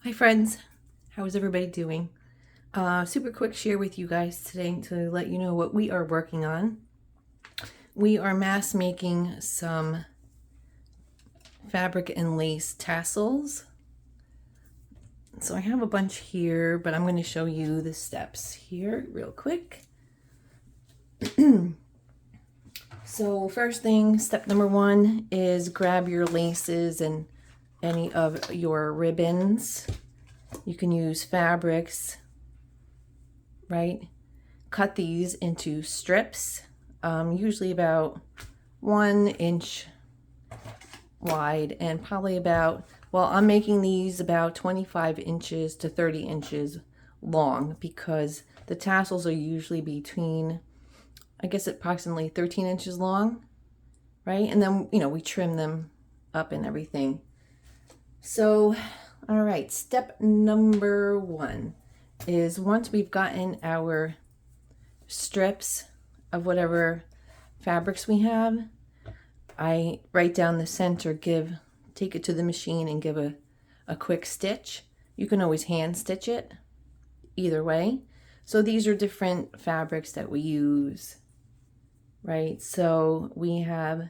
Hi friends, how is everybody doing? Super quick share with you guys today to let you know what we are working on. We are mass making some fabric and lace tassels. So I have a bunch here, but I'm going to show you the steps here real quick. So first thing, step number one is grab your laces and any of your ribbons. You can use fabrics, right? Cut these into strips, usually about 1 inch wide and probably about, well, I'm making these about 25 inches to 30 inches long because the tassels are usually between, I guess, approximately 13 inches long, right? And then, we trim them up and everything. So, all right, step number one is once we've gotten our strips of whatever fabrics we have, I write down the center, take it to the machine and give a quick stitch. You can always hand stitch it either way. So these are different fabrics that we use, right? So we have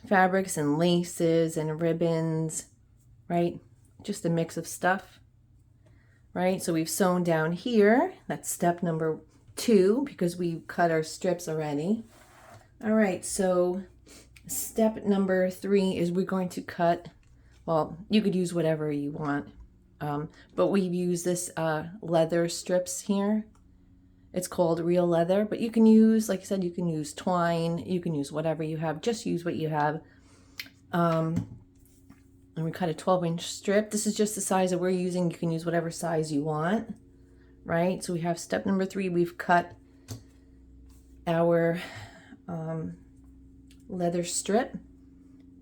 fabrics and laces and ribbons, right? Just a mix of stuff, right? So we've sewn down here. That's step number 2 because we cut our strips already. All right, so step number 3 is we're going to cut, well, you could use whatever you want, but we've used this leather strips here. It's called real leather, but you can use, like I said, you can use twine, you can use whatever you have, just use what you have. And we cut a 12-inch strip. This is just the size that we're using. You can use whatever size you want, right? So we have step number 3. We've cut our leather strip.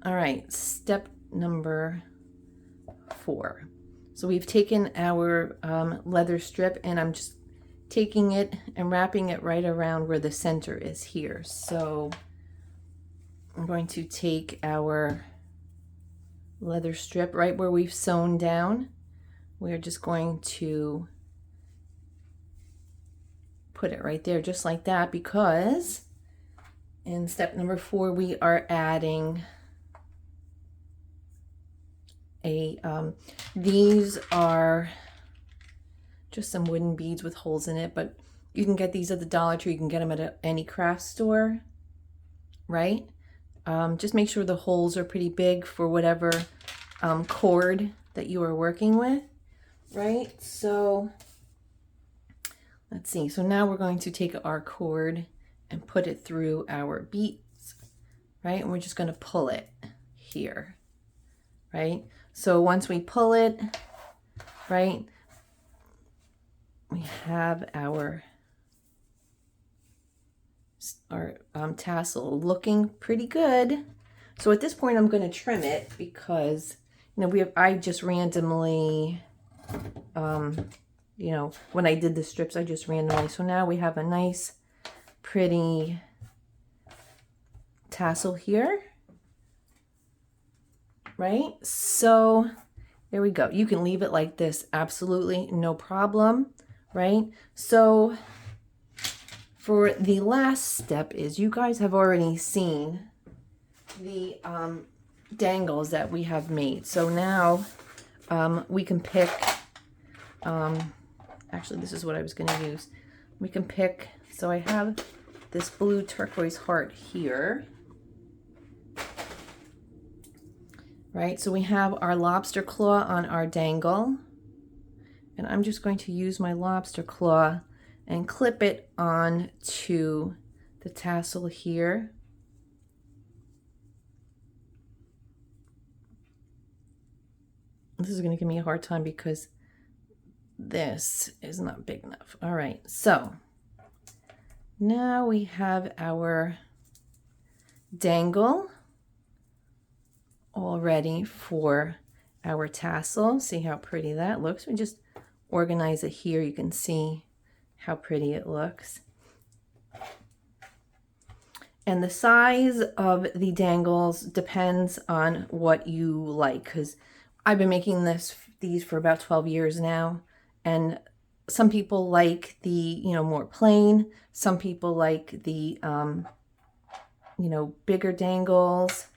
All right, step number 4. So we've taken our leather strip and I'm just taking it and wrapping it right around where the center is here. So I'm going to take our leather strip right where we've sewn down. We're just going to put it right there just like that because in step number 4 we are adding these are just some wooden beads with holes in it, but you can get these at the Dollar Tree. You can get them at any craft store, right? Just make sure the holes are pretty big for whatever cord that you are working with, right? So let's see. So now we're going to take our cord and put it through our beads, right? And we're just going to pull it here, right? So once we pull it, right, we have our tassel looking pretty good. So at this point I'm going to trim it because I just randomly when I did the strips I just randomly, so now we have a nice pretty tassel here, right? So there we go. You can leave it like this, absolutely no problem, right? So for the last step is you guys have already seen the dangles that we have made. So now we can pick, actually this is what I was going to use. We can pick, so I have this blue turquoise heart here, right? So we have our lobster claw on our dangle, and I'm just going to use my lobster claw and clip it on to the tassel here. This is going to give me a hard time because this is not big enough. All right, so now we have our dangle all ready for our tassel. See how pretty that looks. We just organize it here. You can see how pretty it looks. And the size of the dangles depends on what you like, because I've been making these for about 12 years now, and some people like the, you know, more plain. Some people like the, you know, bigger dangles.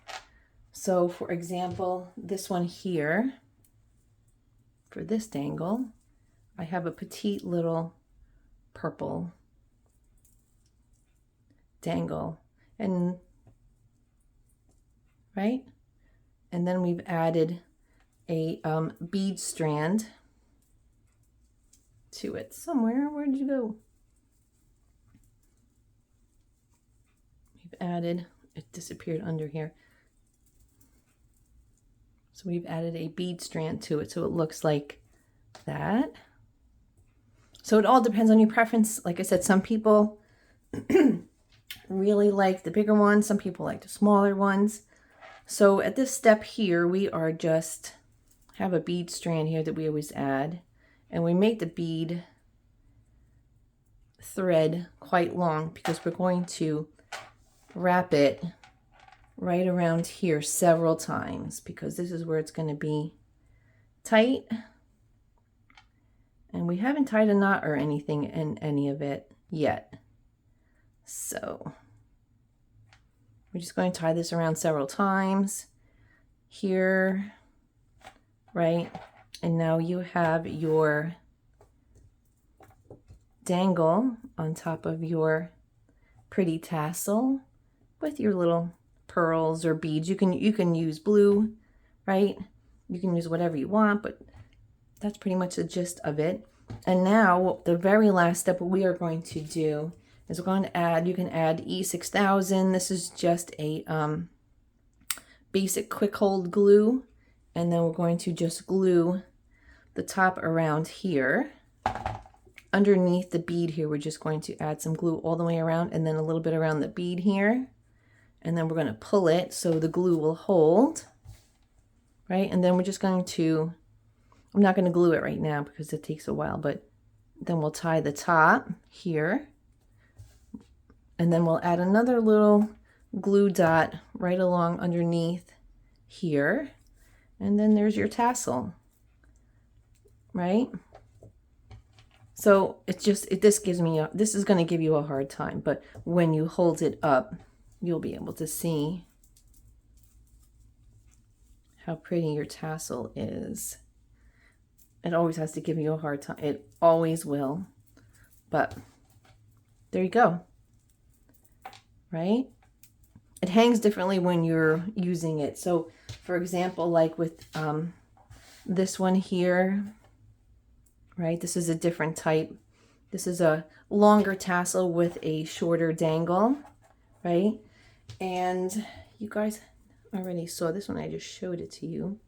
So for example, this one here, for this dangle, I have a petite little purple dangle, and right, and then we've added a bead strand to it somewhere. Where did you go? We've added, it disappeared under here. So we've added a bead strand to it, so it looks like that. So it all depends on your preference. Like I said, some people really like the bigger ones, some people like the smaller ones. So at this step here, we are just have a bead strand here that we always add, and we make the bead thread quite long because we're going to wrap it right around here several times, because this is where it's going to be tight, and we haven't tied a knot or anything in any of it yet. So we're just going to tie this around several times here, right? And now you have your dangle on top of your pretty tassel with your little pearls or beads. You can use blue, right? You can use whatever you want, but that's pretty much the gist of it. And now the very last step we are going to do is we're going to add, you can add E6000. This is just a basic quick hold glue, and then we're going to just glue the top around here. Underneath the bead here, we're just going to add some glue all the way around, and then a little bit around the bead here, and then we're going to pull it so the glue will hold, right? And then we're just going to, I'm not going to glue it right now because it takes a while, but then we'll tie the top here, and then we'll add another little glue dot right along underneath here, and then there's your tassel, right? So it's just, this gives me a, this is going to give you a hard time, but when you hold it up, you'll be able to see how pretty your tassel is. It always has to give you a hard time. It always will. But there you go. Right? It hangs differently when you're using it. So for example, like with this one here, right? This is a different type. This is a longer tassel with a shorter dangle, right? And you guys already saw this one. I just showed it to you.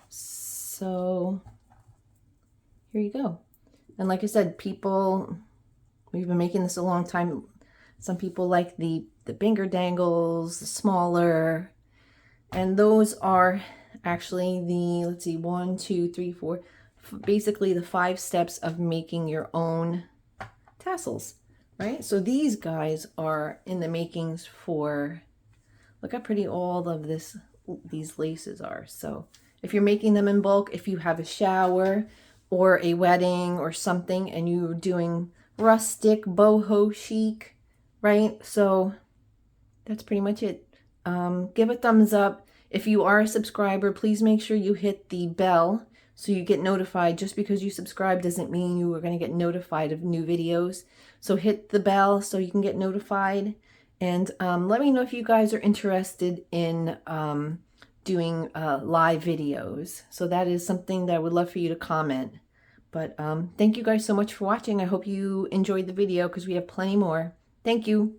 So here you go. And like I said, people, we've been making this a long time. Some people like the bigger dangles, the smaller, and those are actually the, let's see, 1, 2, 3, 4, basically the 5 steps of making your own tassels, right? So these guys are in the makings for, look how pretty all of these laces are. So if you're making them in bulk, if you have a shower or a wedding or something and you're doing rustic, boho chic, right? So that's pretty much it. Give a thumbs up. If you are a subscriber, please make sure you hit the bell so you get notified. Just because you subscribe doesn't mean you are going to get notified of new videos. So hit the bell so you can get notified. And let me know if you guys are interested in doing live videos. So that is something that I would love for you to comment. But thank you guys so much for watching. I hope you enjoyed the video because we have plenty more. Thank you.